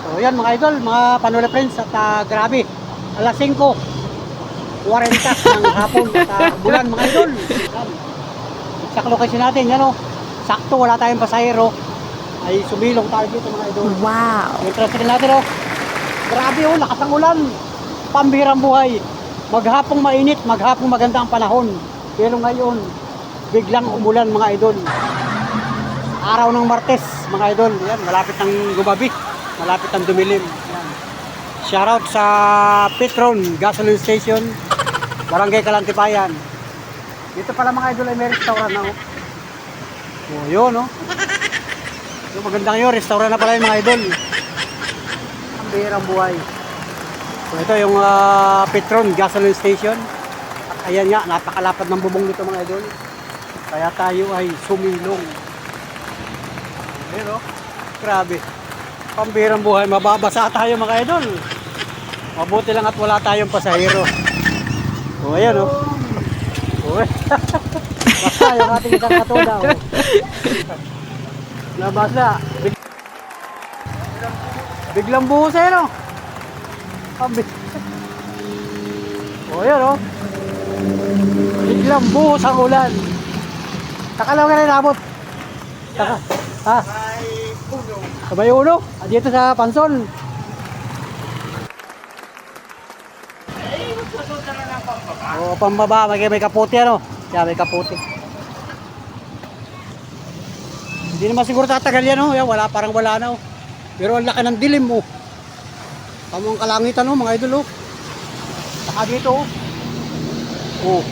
So yan mga idol, mga Panula Friends at grabe, alas 5:40 ng hapon at bulan mga idol. Yan. Exact location natin, yan o. Sakto, wala tayong pasahero. Ay sumilong tayo dito mga idol. Wow! Yung tricycle natin o. Grabe o, lakas ng ulan. Pambihirang buhay. Maghapong mainit, maghapong maganda ang panahon. Pero ngayon, biglang umulan mga idol. Araw ng Martes mga idol. Yan, malapit ng gumabi. Malapit ng dumilim. Yan. Shoutout sa Petron Gasoline Station, Barangay Kalantipayan. Dito pala mga idol ay may restaurant na. Oh, yun oh. Yung magandang yun, restaurant na pala yung mga idol. Ang bihirang buhay. So ito yung Petron Gasoline Station. At ayan nga, napakalapad ng bubong nito mga idol. Kaya tayo ay sumilong. Ayan oh, grabe. Pambihirang buhay, mababasa tayo mga idol. Mabuti lang at wala tayong pasahero. O ayan o. Basta yung ating isang katuda o. Nabasa. Biglang buhos eh no. O ayan o. Biglang buhos ang ulan. Takalaw ka rin nabot. Taka. Ha? Sabay uno, dito sa Pansol. O, pambaba, may kaputi ano. Kaya may kaputi. Hindi naman siguro tatagal yan oh. Yan, parang wala na oh. Pero ang laki ng dilim oh. Tamang kalangitan oh mga idol oh. Saka dito oh. Oh,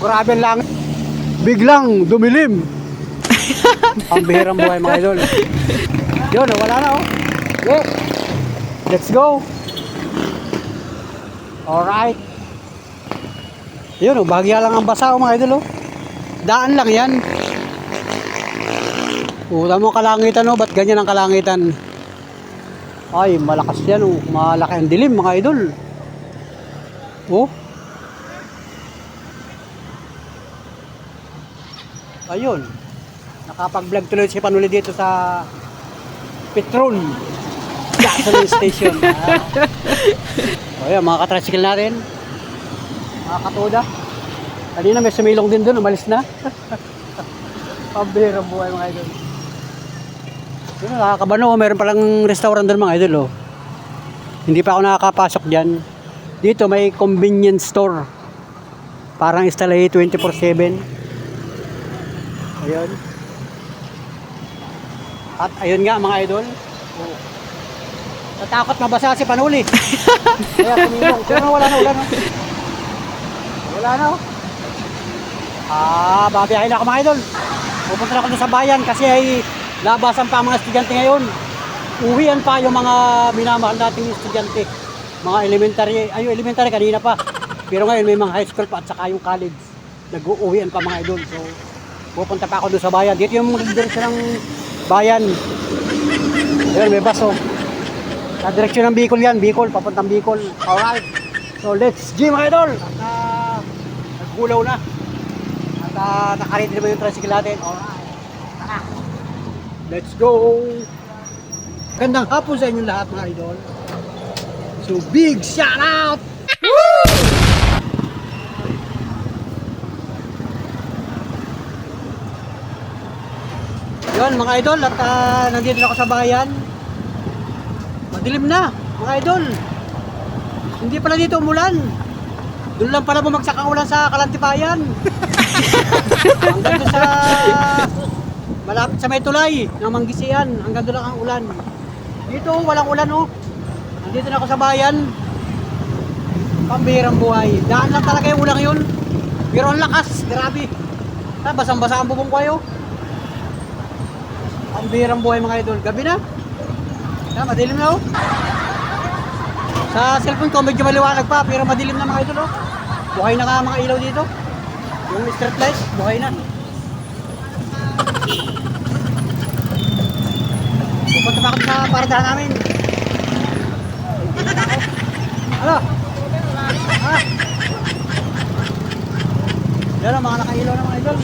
grabe ang langit. Biglang dumilim. Ang bihirang buhay mga idol. Yun, wala na oh. Okay. Let's go. Alright. Yun oh, bahagya lang ang basa oh mga idol oh. Daan lang yan. Oh, tamo kalangitan oh, ba't ganyan ang kalangitan? Ay, malakas yan oh. Malaki ang dilim mga idol. Oh. Ayun. Nakapag-vlog tuloy si Panuli dito sa Petron Gasoline Station. O yan, mga katricycle natin. Mga katuda. Kanina may sumilong din doon, umalis na. Pambihirang buhay mga idol. Yun, nakakabano, meron palang restaurant doon mga idol. Oh. Hindi pa ako nakakapasok dyan. Dito may convenience store. Parang istalay 24/7. Ayun. At ayun nga mga idol. Oh. Natakot mabasa si Panuli. Kaya kumilong. Pero wala na ulan. No? Wala na. Babiyahin na ako mga idol. Pupunta na ako sa bayan kasi ay labasan pa ang mga estudyante ngayon. Uwian pa yung mga minamahal nating estudyante. Mga elementary. Ay, yung elementary kanina pa. Pero ngayon may mga high school pa at saka yung college. Nag-uwian pa mga idol. So, pupunta pa ako doon sa bayan. Dito yung direksyon ng bayan. Ayun, may baso. Sa direksyon ng Bicol yan. Bicol, papuntang Bicol. Alright. So, let's G mga idol. At naggulaw na. At nakarito naman yung tricycle natin. Alright. Tara. Let's go. Gandang hapon sa inyong lahat mga idol. So, big shout out. Woo! Yun mga idol at nandito na ako sa bayan. Madilim na mga idol. Hindi pala dito umulan. Doon lang pala bumagsak ang ulan sa Kalantipayan. Hanggang doon sa malapit sa may tulay ng Manggisian. Hanggang doon lang ang ulan. Dito walang ulan oh. Nandito na ako sa bayan. Pambihirang buhay. Daan lang talaga yung ulang yun. Pero ang lakas, grabe. Basang-basa ang bubong ko ayo. Ang bihirang buhay mga idol. Gabi na. Yan, madilim na oh. Sa cellphone ko medyo maliwanag pa pero madilim na mga idol oh. Buhay na nga mga ilaw dito. Yung street light, buhay na. Pupunta pa ako sa paradahan namin. Ano? Ha? Yan ang mga nakailaw na mga idol.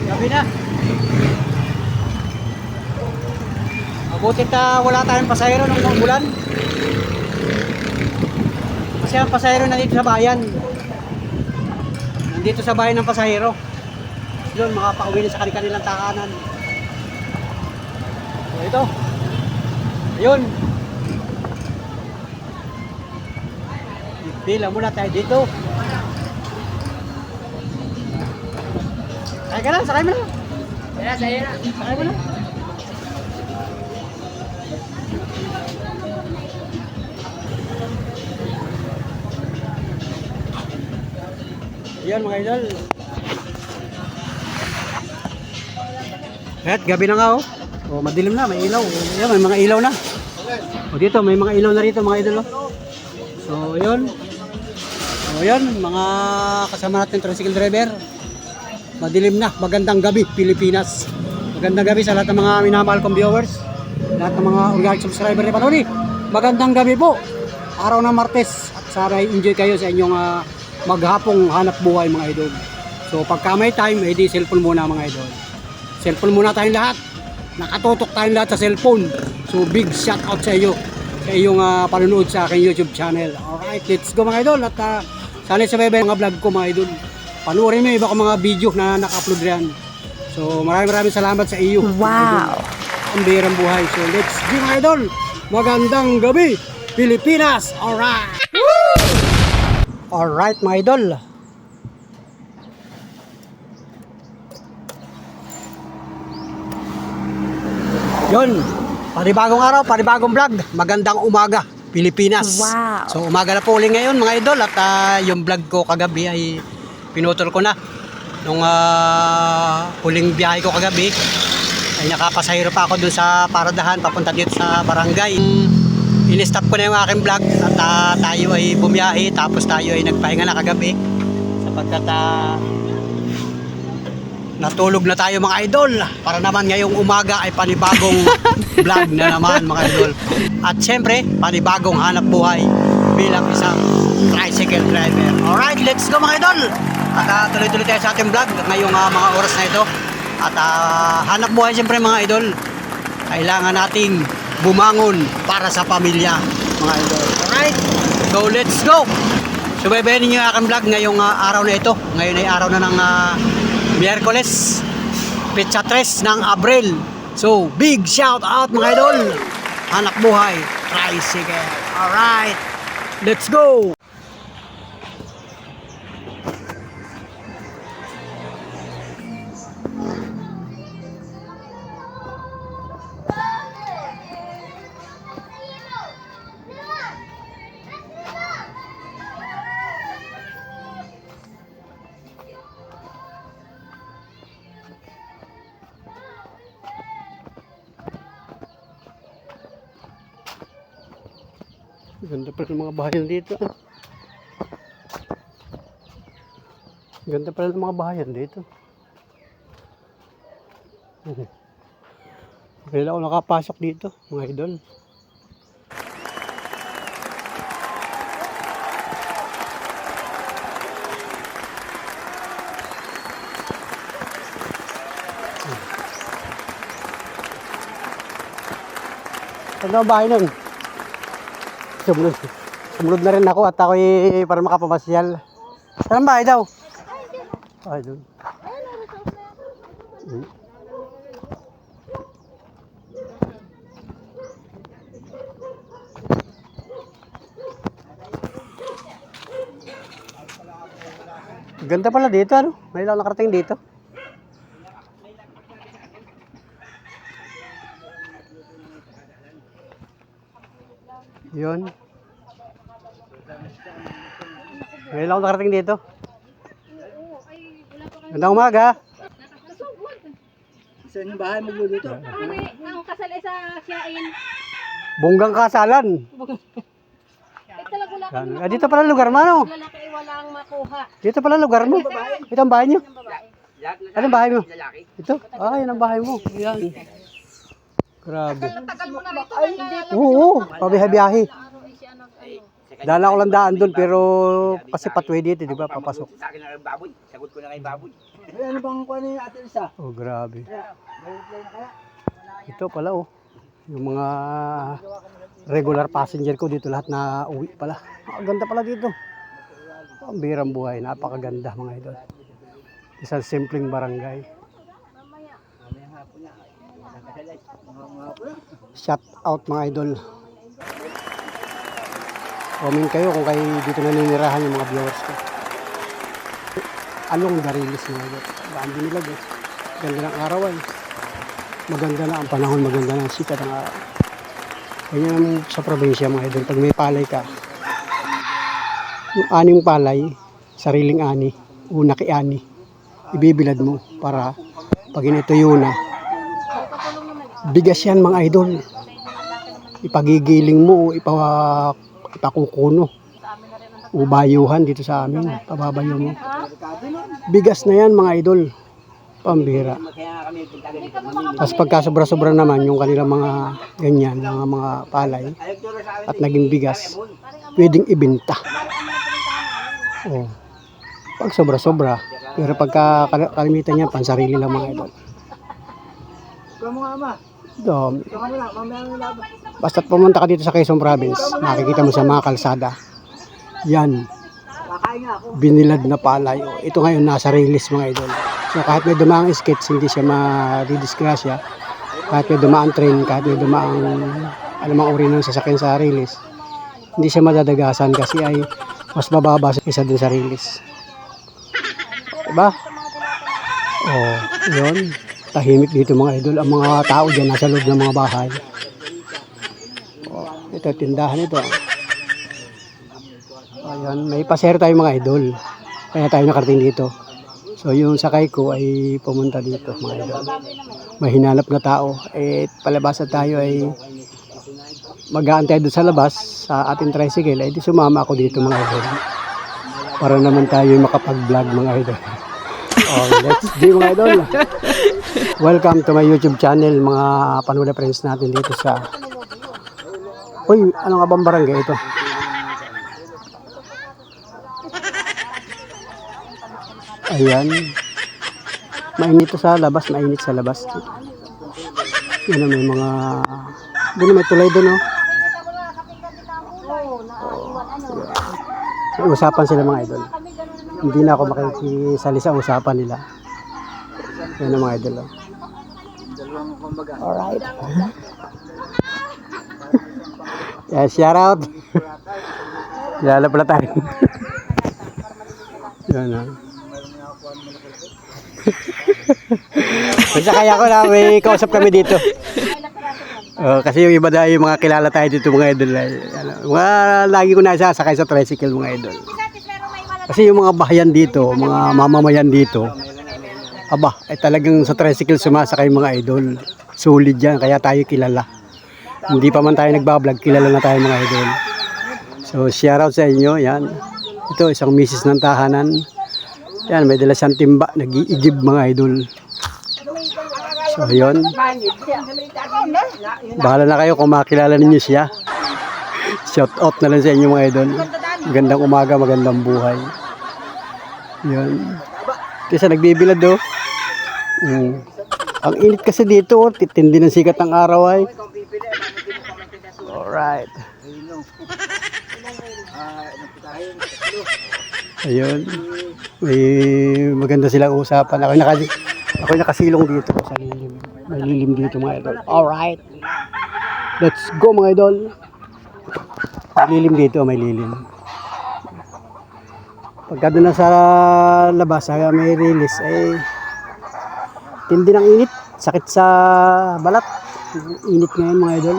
Gabi na. Butit na wala tayong pasahero nung ulan. Kasi ang pasahero nandito sa bayan. Nandito sa bayan ng pasahero. Doon makapauwi na sa kanilang tahanan. So ito. Ayun. Bilang muna tayo dito. Sakay ka lang, sakay mo lang. Sakay mo lang. Yan mga idol. Kahit gabi na nga oh. Oh, madilim na, may ilaw. Yan, may mga ilaw na. O dito, may mga ilaw na rito mga idol oh. So, yun. So, yun, mga kasama natin tricycle driver. Madilim na, magandang gabi Pilipinas. Magandang gabi sa lahat ng mga minamahal kong viewers. Lahat ng mga organic subscriber ni Panoni. Magandang gabi po. Araw ng Martes. At sana enjoy kayo sa inyong maghapong hanap buhay mga idol. So pagka may time, edi cellphone muna mga idol. Cellphone muna tayong lahat. Nakatutok tayong lahat sa cellphone. So big shout out sa iyo. Sa iyong panonood sa aking YouTube channel. Alright, let's go mga idol. At sana sa mga vlog ko mga idol. Panoorin mo iba ko mga video na naka-upload riyan. So maraming salamat sa iyo. Wow! Ang birang buhay. So let's go mga idol. Magandang gabi Pilipinas. Alright. Alright mga idol. Yun, panibagong araw, panibagong vlog. Magandang umaga Pilipinas. Wow. So umaga na po ulit ngayon mga idol. At yung vlog ko kagabi ay pinutol ko na. Nung huling biyahe ko kagabi ay nakapasahero pa ako dun sa paradahan papunta dito sa barangay. In-stop ko na yung aking vlog at tayo ay bumiyahe tapos tayo ay nagpahinga na kagabi sapagkat natulog na tayo mga idol para naman ngayong umaga ay panibagong vlog na naman mga idol. At syempre panibagong hanap buhay bilang isang tricycle driver. Alright, let's go mga idol. At tuloy-tuloy tayo sa ating vlog ngayong mga oras na ito. At hanap buhay siyempre mga idol. Kailangan nating bumangon para sa pamilya mga idol. Alright, so let's go. Subaybayan ninyo yung aking vlog ngayong araw na ito. Ngayon ay araw na ng Miyerkules, Petsa 3 ng Abril. So big shout out mga idol. Hanap buhay, tricycle. Alright, let's go. Ganda pala ng mga bahayan dito. Ganda pala ng mga bahayan dito. Kailan ako nakapasok dito, mga idol. Saan ang bahay nun? Sumunod na rin ako at ako para makapamasyal. Saan ang bahay daw? Ay, doon. Ganda pala dito, ano? May lang nakarating dito. Yun. Ngayon lang ako nakarating dito. Gandang umaga. Saan yung bahay mo dito? Ang kasal ay sa Siain. Bonggang kasalan. Ay talaga wala kang Dito pala lugar mo, ano? lalaki ay walang makuha. Dito pala lugar mo. Ito ang bahay nyo. Ng babae. Anong bahay mo? Ito? Ah, yan ang bahay mo. Yan. Grabe. Tagal mo na rito. Oo, pabiyahe-biyahe. Araw ay siya nag Dala ko lang daan doon pero kasi patway dito, di ba? Papasok. Sa akin na ng baboy. Sagot ko na kay baboy. Ano bang kuha ni Ate Elsa? Oh, grabe. Ito pala, oh. Yung mga regular passenger ko dito lahat na uwi pala. Ang ganda pala dito. Ang birang buhay, napakaganda mga idol. Isang simpleng barangay. Shout out mga idol. Comment kayo kung kayo dito naninirahan yung mga viewers ko. Along Darilis mga idol. Daan din nila guys. Ganda ng araw ay. Maganda na ang panahon, maganda na ang sikat ng araw. Ganyan sa probinsya mga idol. Pag may palay ka, yung aning palay, sariling ani, una ki ani, ibibilad mo para pag inituyo na, bigas yan mga idol. Ipagigiling mo o ipakukuno. Ubayuhan dito sa amin, pababayo mo. Bigas na yan mga idol. Pambira. Tapos pagka sobra-sobra naman yung kanilang mga ganyan, mga palay at naging bigas, pwedeng ibenta. Oh. Pag sobra-sobra, pero pagka kalimitan niya, pansarili lang mga idol. Dami. Basta't pumunta ka dito sa Quezon Province, makikita mo sa mga kalsada. Yan. Binilad na palay. Oh, ito ngayon nasa release mga idol. So kahit may dumaang skits, hindi siya ma-disgrasya. Kahit may dumaang train, kahit may dumaang anumang uri ng sasakyan sa release, hindi siya madadagasan kasi ay mas mababa isa dun sa release. Diba? Oh, yun. Tahimik dito mga idol. Ang mga tao dyan nasa loob ng mga bahay. Oh, ito tindahan ito. Ayan, may pasero tayo mga idol. Kaya tayo nakarating dito. So yung sakay ko ay pumunta dito mga idol. May hinanap na tao. Eh palabas na tayo ay mag-aantay doon sa labas sa ating tricycle. Ay di sumama ako dito mga idol. Para naman tayo makapag-vlog mga idol. Oh, let's do mga idol. Welcome to my YouTube channel mga Panula friends natin dito sa... Uy, ano nga bang barangay ito? Ayan. Mainit to sa labas, mainit sa labas. Yan na may mga... Doon may tulay doon, oh. May usapan sila mga idol. Hindi na ako makikisali sa usapan nila. Yan na mga idol, oh. Alright. Yeah, shout out. Kilala pala tayo. Yan na. Basta kaya ko na may kausap kami dito. Kasi yung iba na yung mga kilala tayo dito mga idol. Mga lagi ko na sasakay sa tricycle mga idol. Kasi yung mga bahayan dito, mga mamamayan dito, aba, ay talagang sa tricycle sumasakay mga idol. Solid yan, kaya tayo kilala. Hindi pa man tayo nagbablog, kilala na tayo mga idol. So shout out sa inyo, yan. Ito isang misis ng tahanan. Yan, may dala siyang timba, nag-iigib mga idol. So yun. Bahala na kayo kung makilala ninyo siya. Shout out na lang sa inyo mga idol. Magandang umaga, magandang buhay. Yun. Kasi nagbibilad do. Ang init kasi dito, oh. Tindi ng sikat ng araw ay. Alright. Ayun. May maganda silang usapan. Ako nakasilong dito sa lilim. May lilim dito mga idol. Alright. Let's go mga idol. May lilim dito, may lilim. Pagka doon na sa labas, may release, ay tindi ng init. Sakit sa balat. Init ngayon mga idol.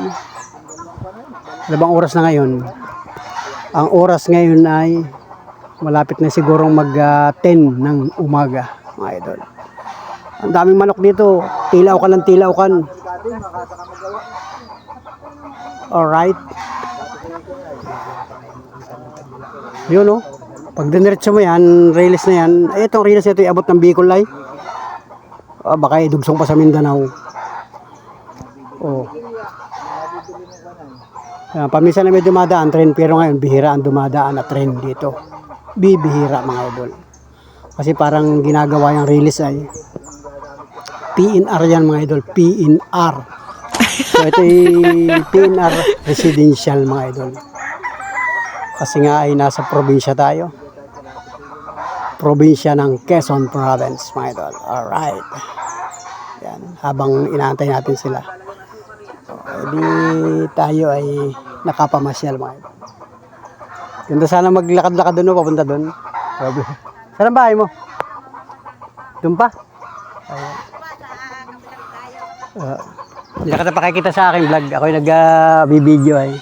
Labang oras na ngayon. Ang oras ngayon ay malapit na sigurong mag 10 ng umaga mga idol. Ang daming manok dito. Tilaw-kan ng tilaw-kan. Alright. Yun o. Pag diniretso mo yan, release na yan. Ay, itong release na ito iabot ng Bicol ay. Baka idugsong pa sa Mindanao. Oh. Paminsan na may dumadaan train, pero ngayon bihira ang dumadaan na train dito. Bibihira mga idol. Kasi parang ginagawa yung release ay PNR yan mga idol. PNR. So ito ay TNR Residential mga idol. Kasi nga ay nasa probinsya tayo. Probinsya ng Quezon Province mga idol. Alright. Yan. Habang inaantay natin sila. Di tayo ay nakapamasyal mga idol. Ganda sana maglakad-lakad doon o papunta doon. Saan ang bahay mo? Doon pa? Ayan. Hindi ka na pakikita sa aking vlog. Ako yung nag-video ay.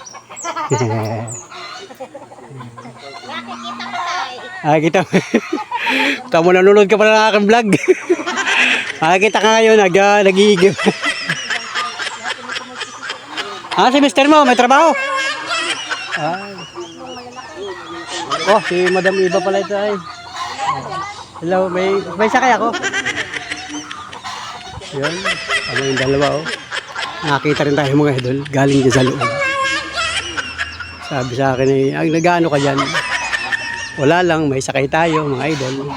Nakikita mo. Tamo nanonood ka pala ng aking vlog. Nakikita ka ngayon, nag-iigib. Si mister mo, may trabaho? Oh, si Madam Iba pala ito ay. Hello, may sakay ako. Yun, ano yung dalawa oh. Nakita rin tayo mga idol, galing dyan sa loob. Sabi sa akin eh, ang nag-ano ka dyan? Wala lang, may sakay tayo mga idol.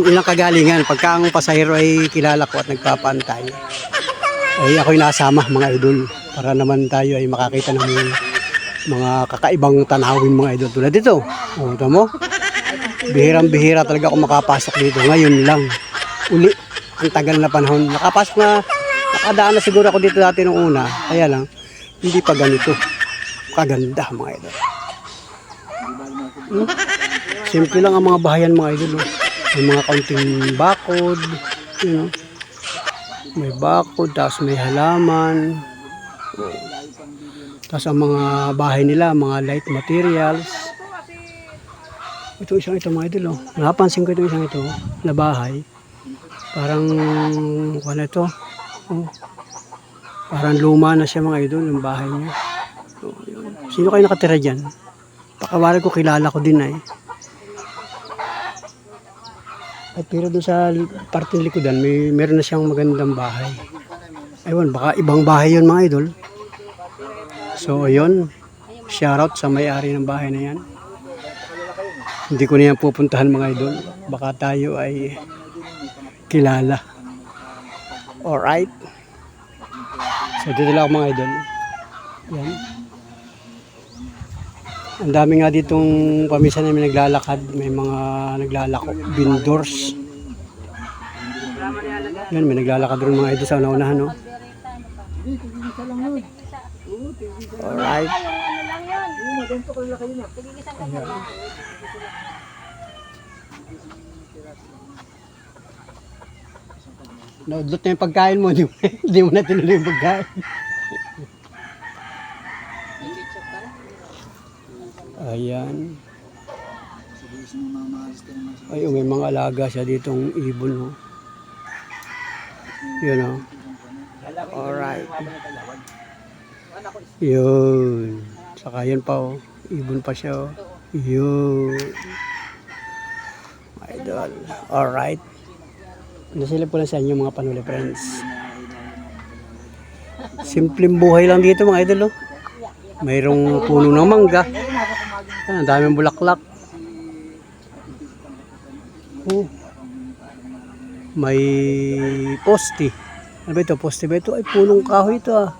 Ilang kagalingan, pagka ang pasahero ay kilala ko at nagpapantay, ay ako'y nasama mga idol. Para naman tayo ay makakita ng mga kakaibang tanawin mga idol. Tulad dito, ito mo, bihirang-bihira talaga ako makapasok dito. Ngayon lang, uli, ang tagal na panahon. Nakapasok na, nakadaan na siguro ako dito dati nung una. Kaya lang, hindi pa ganito. Kaganda mga idol. Simple lang ang mga bahayan mga idol. May mga kaunting bakod. May bakod, tapos may halaman. Tapos ang mga bahay nila, mga light materials. Ito isang ito mga idol. Napansin ko ito isang ito na bahay. Parang ano ito? Parang luma na siya mga idol, yung bahay niya. So, sino kayo nakatira dyan? Pakawala ko, kilala ko din eh. At pero doon sa parting likodan, meron na siyang magandang bahay. Ayun, baka ibang bahay yun mga idol. So ayun, shoutout sa may-ari ng bahay na yan. Hindi ko na yan pupuntahan mga idol. Baka tayo ay kilala. Alright. So dito lang ako mga idol. Yan. Ang dami nga ditong pamisan na may naglalakad. May mga naglalako. Vendors. Yan, may naglalakad rin mga idol sa una-unahan. No? Alright. Naudlot na yung pagkain mo, hindi mo na tinuloy yung pagkain. Ayan. Ay, may mga alaga siya ditong ibon. No? Yun o. Alright. Yun. Saka yun pa o. Ibon pa siya o. Yun. Idol. Alright. Nasilip ko lang sa inyo mga panuli friends. Simpleng buhay lang dito mga idol. Oh. Mayroong puno ng mangga. Ang daming bulaklak. Oh. May poste. Ano ba ito? Poste ba ito? Ay punong kahoy ito ah.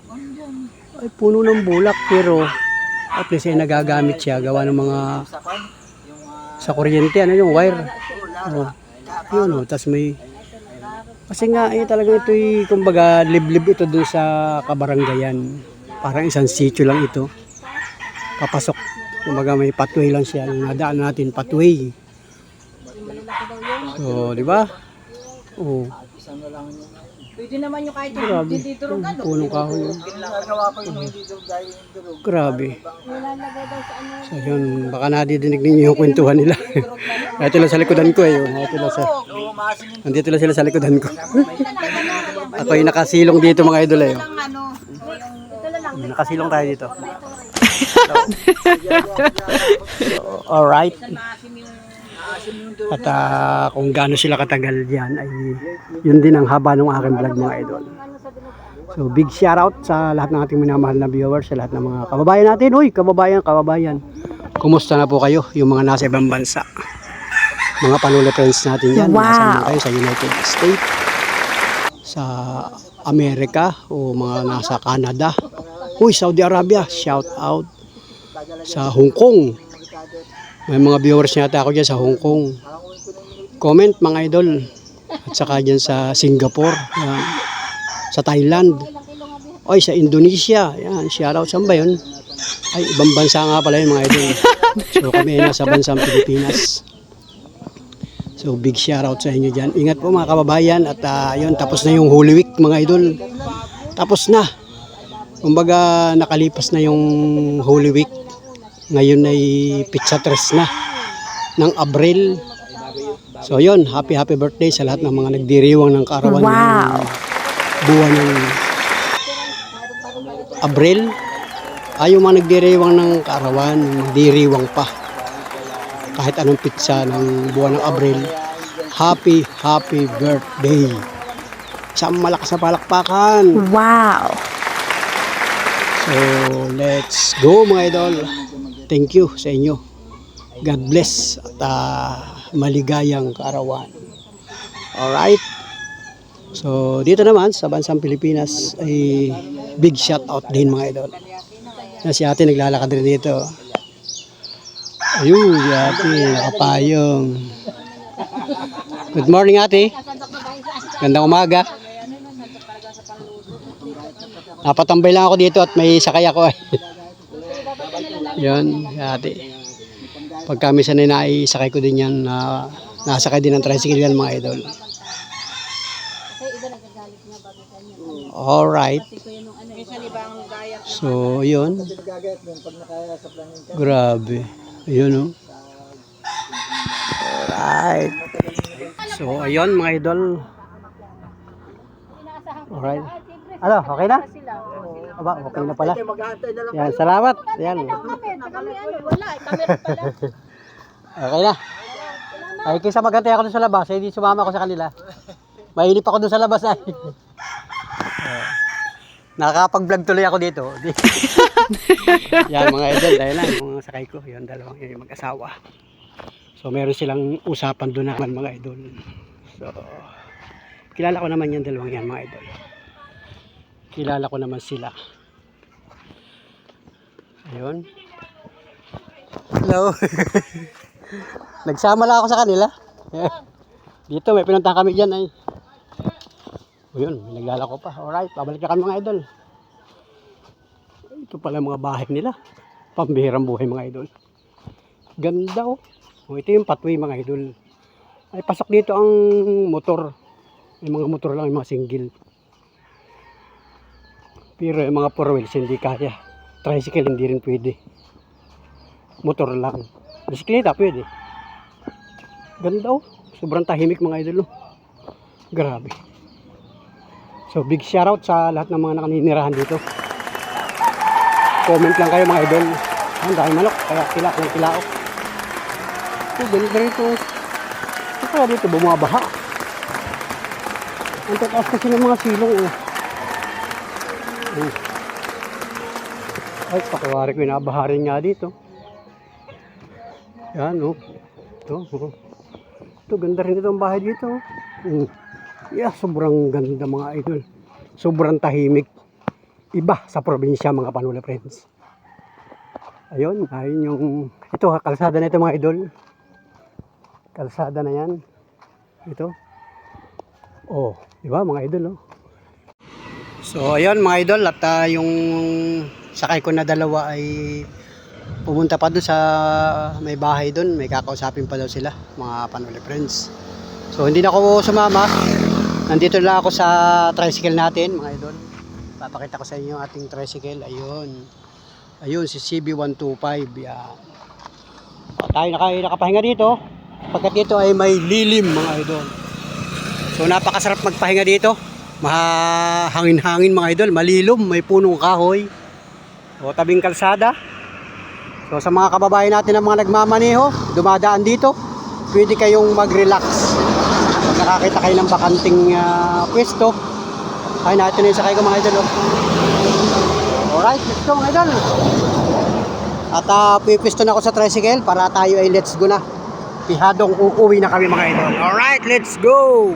Ay puno ng bulak pero at least ay nagagamit siya. Gawa ng mga sa kuryente. Ano yung wire? Oh. Yun o. Tapos may kasi nga, talagang ito'y, kumbaga, liblib ito doon sa kabaranggayan. Parang isang sitio lang ito. Papasok, kumbaga may pathway lang siya. Nadaan natin, pathway. So, di ba? Oo. Pwede naman yung kahit Grabe. Punong kahoy yun. Grabe. So, yun, baka nadidinig ninyo yung kwentuhan nila. Ito lang sa likodan ko eh. Nandito lang sila sa likodan ko. Ako yung nakasilong dito mga idol eh. Nakasilong tayo dito. Alright. At kung gaano sila katagal diyan ay yun din ang haba ng aking vlog mga idol. So big shout out sa lahat ng ating minamahal na viewers, sa lahat ng mga kababayan natin. Uy, kababayan. Kumusta na po kayo yung mga nasa ibang bansa? Mga panula friends natin yan. Wow. Nasa kayo sa United States, sa Amerika o mga nasa Canada. Uy, Saudi Arabia, shout out. Sa Hong Kong. May mga viewers yata ako dyan sa Hong Kong. Comment mga idol. At saka dyan sa Singapore. Yan. Sa Thailand. Oy, sa Indonesia. Yan, shout out. Saan ba yun? Ay, ibang bansa nga pala yun mga idol. So kami ay nasa bansang Pilipinas. So big shout out sa inyo dyan. Ingat po mga kababayan. At yun, tapos na yung Holy Week mga idol. Tapos na. Kumbaga nakalipas na yung Holy Week. Ngayon ay pizza tres na ng Abril. So yun, happy birthday sa lahat ng mga nagdiriwang ng kaarawan ng buwan ng Abril. Yung mga nagdiriwang ng kaarawan, nagdiriwang pa. Kahit anong pizza ng buwan ng Abril, happy birthday. Isang malakas na palakpakan. Wow! So let's go mga idol. Thank you sa inyo. God bless at maligayang kaarawan. Alright. So dito naman sa bansang Pilipinas ay big shout out din mga idol. Na si ate naglalakad rin dito. Ayun, si ate nakapayong. Good morning ate. Gandang umaga. Napatambay lang ako dito at may sakay ako eh. Yan, ate. Pag kami sanay na isakay ko din yan, nasakay din ng tricycle yan mga idol. Alright. So, yun. Grabe. Ayun o. Alright. So, ayun mga idol. Alright. Ano, okay na? Aba, okay na pala. Yan, salamat. Yan. Okay na. Ay, kaysa magantay ako dun sa labas, hindi sumama ako sa kanila. Mainip ako dun sa labas ay. Nakakapag-vlog tuloy ako dito. Yan mga idol, dahil lang yung mga sakay ko, yung dalawang yung mag-asawa. So meron silang usapan doon naman mga idol. So kilala ko naman yung dalawang yan mga idol. Kilala ko naman sila. Ayun. Hello. Nagsama lang ako sa kanila. Dito may pinuntahan kami dyan ay. Ayun, may naglalako pa. Alright, pabalik na kami mga idol. Ito pala mga bahay nila. Pambihirang buhay mga idol. Ganda oh. Ito yung pathway mga idol. Ay pasok dito ang motor. Yung mga motor lang, yung mga single. Pero yung mga four wheels hindi kaya. Tricycle hindi rin pwede. Motor lang. Bisikleta pwede. Ganda oh. Sobrang tahimik mga idol oh. Grabe. So big shoutout sa lahat ng mga nakaninirahan dito. Comment lang kayo mga idol. Ang dahil manok, kaya kilao. So ganito rito. So kaya dito bumabaha. Ang tataas kasi ng mga silong oh. Ay, pakiwari ko yung nabaharin nga dito. Yan oh. Ito oh. Ito ganda rin ito ang bahay dito oh. Yeah, sobrang ganda mga idol. Sobrang tahimik. Iba sa probinsya mga Panula friends. Ayun yung ito kalsada na ito mga idol. Kalsada na yan. Ito. Oh, di ba mga idol oh. So ayun mga idol at yung sakay ko na dalawa ay pumunta pa doon sa may bahay doon. May kakausapin pa daw sila mga Panula friends. So hindi na ako sumama. Nandito lang ako sa tricycle natin mga idol. Papakita ko sa inyo ating tricycle. Ayun si CB125. Yan. Tayo nakapahinga dito. Pagkat dito ay may lilim mga idol. So napakasarap magpahinga dito. Mahangin-hangin mga idol. Malilom, may punong kahoy. O tabing kalsada. So sa mga kababayan natin na mga nagmamaneho, dumadaan dito, pwede kayong mag-relax. Nakakita kayo ng bakanting pwesto. Ay natin na yung sakay ko mga idol oh. Alright, let's go mga idol. At pipwesto na ako sa tricycle para tayo ay let's go na. Pihadong uuwi na kami mga idol. Alright, let's go.